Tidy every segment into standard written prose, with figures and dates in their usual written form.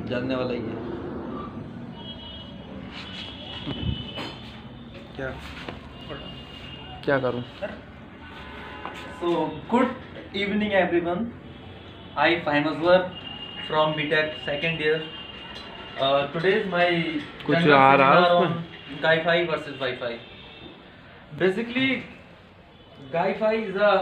जानने वाला ही है। क्या क्या करूं? So good evening everyone. I Faimazwar from BTech second year. Today is my कुछ general आ रहा है seminar उसमें? on Wi-Fi versus Wi-Fi. Basically, Wi-Fi is a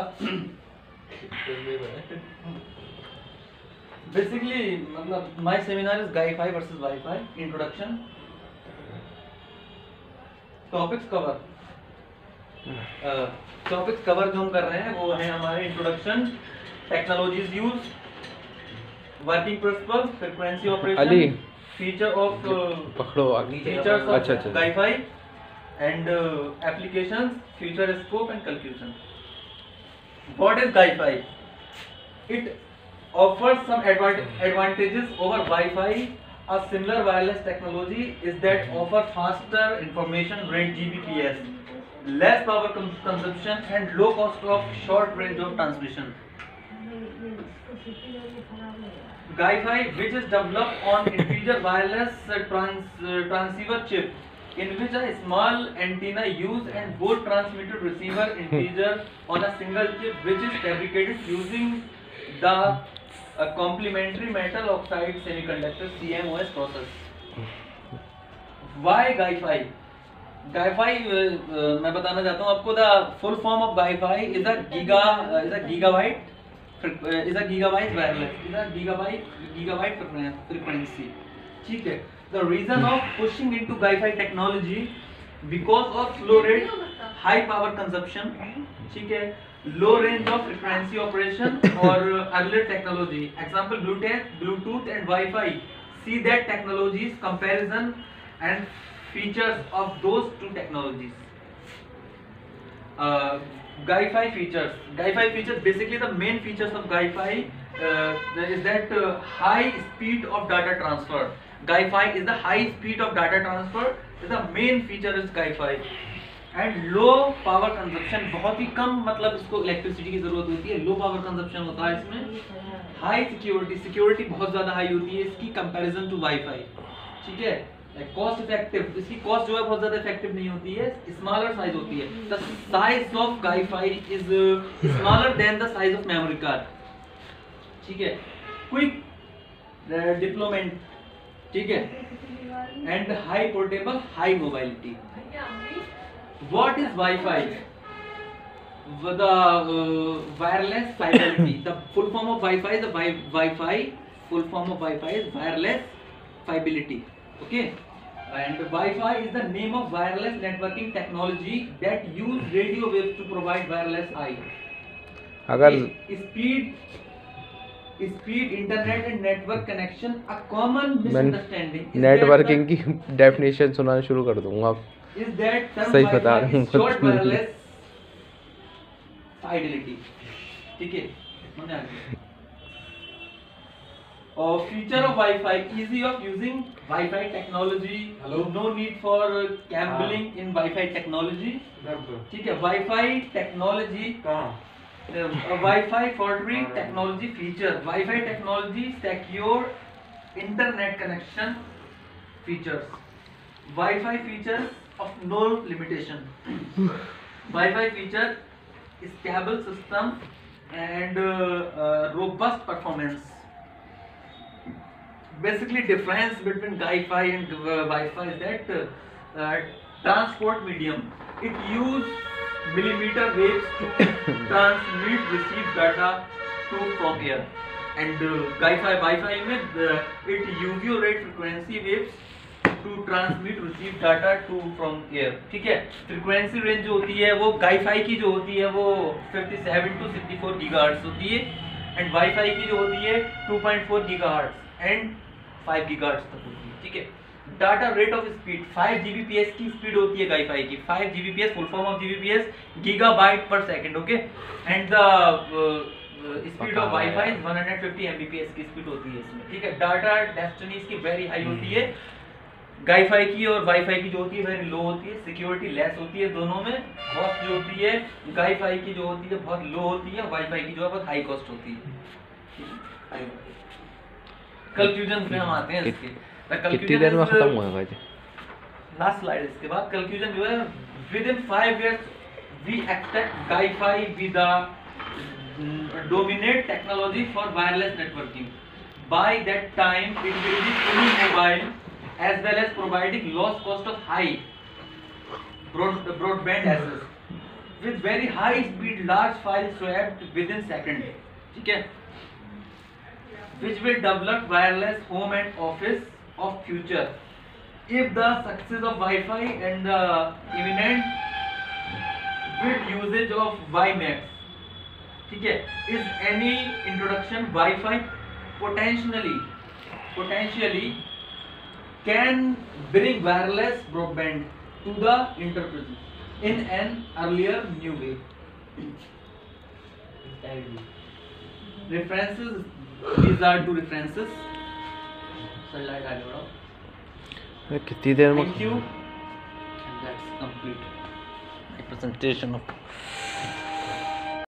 basically मतलब my seminar is Wi-Fi versus Wi-Fi introduction. Topics cover. Topics cover जो हम कर रहे हैं वो है हमारे introduction, technologies use, working principle, frequency operation, feature of पकड़ो फीचर्स अच्छा of wifi and applications, future scope and conclusion. What is wifi? It offers some advantages over Wi-Fi. A similar wireless technology is that offer faster information rate Gbps, less power consumption and low cost of short range of transmission. Wi-Fi, which is developed on integer wireless transceiver chip, in which a small antenna used and both transmitter receiver integer on a single chip, which is fabricated using the complementary metal oxide semiconductor CMOS process. Why Wi-Fi? Wi-Fi मैं बताना चाहता हूँ आपको. The full form of Wi-Fi is a gigabyte wireless, is a gigabyte frequency. ठीक है. The reason of pushing into Wi-Fi technology because of slow rate, high power consumption, ठीक है, low range of frequency operation or earlier technology. Example Bluetooth and Wi-Fi. See that technologies comparison and features of those two technologies. Wi-Fi features. Wi-Fi features, basically the main features of Wi-Fi is that high speed of data transfer. Wi-Fi is the high speed of data transfer. Is the main feature is Wi-Fi. And low power consumption, बहुत ही कम मतलब इसको electricity की जरूरत होती है, low power consumption होता है इसमें. हाई सिक्योरिटी बहुत ज्यादा हाई होती है इसकी कंपैरिजन टू वाईफाई. ठीक है. कॉस्ट इफेक्टिव, इसकी कॉस्ट जो है बहुत ज्यादा इफेक्टिव नहीं होती है, स्मॉलर साइज होती है. The size of wifi is smaller than the size of memory card. ठीक है. क्विक डिप्लॉयमेंट, ठीक है, and high portable, high mobility. What is Wi-Fi? The wireless fidelity. The full form of Wi-Fi is full form of Wi-Fi is wireless fidelity. Okay. And Wi-Fi is the name of wireless networking technology that use radio waves to provide wireless I. अगर speed internet and network connection. A common misunderstanding is networking की definition सुनाना शुरू कर दूंगा. is that term सही बता रहा हूँ. short wireless fidelity. ठीक है. समझ आ गया. और feature of Wi-Fi, easy of using Wi-Fi technology. Hello. No need for cabling in Wi-Fi technology. ठीक है. Wi-Fi technology Wi-Fi foundry technology feature. Wi-Fi technology secure internet connection features. Wi-Fi features of no limitation. Wi-Fi feature stable system and robust performance. Basically, difference between Wi-Fi and Wi-Fi is that transport medium. It use millimeter waves to transmit receive data to from air. And Wi-Fi में it use rate frequency waves to transmit receive data to from air. ठीक है. Frequency range जो होती है वो wifi की जो होती है वो 57 to 64 गीगाहर्ट्ज होती है एंड वाईफाई की जो होती है 2.4 गीगाहर्ट्ज एंड 5 गीगाहर्ट्ज तक होती है. ठीक है. Data rate of speed 5 Gbps की स्पीड होती है वाईफाई की. 5 Gbps full form of Gbps gigabyte per second. Okay. And the speed of WiFi 150 Mbps की स्पीड होती है इसमें. ठीक है. डाटा डेंसिटी इसकी वेरी हाई होती है. वाईफाई की और वाईफाई की जो होती है वेरी लो होती है. सिक्योरिटी लेस होती है दोनों में. कॉस्ट जो होती है वाईफाई की जो होती है बहुत लो होती है, वाईफाई की जो है बहुत हाई कॉस्ट होती है. कंक्लूजन पे हम आते हैं इसके। कितनी देर में खत्म हुआ है भाई? लास्ट स्लाइड इसके बाद कंक्लूजन जो है, within 5 years we expect GiFi be the dominate technology for wireless networking. By that time, it will be fully mobile as well as providing lowest cost of high broadband access with very high speed large file swapped within seconds. ठीक है? Which will develop wireless home and office of future. If the success of Wi-Fi and the imminent with usage of WiMAX, ठीक है, is any introduction Wi-Fi potentially can bring wireless broadband to the enterprise in an earlier new way. References, these are two references. Slide आगे बढ़ाओ. कितनी देर में? Thank you. And that's complete my presentation of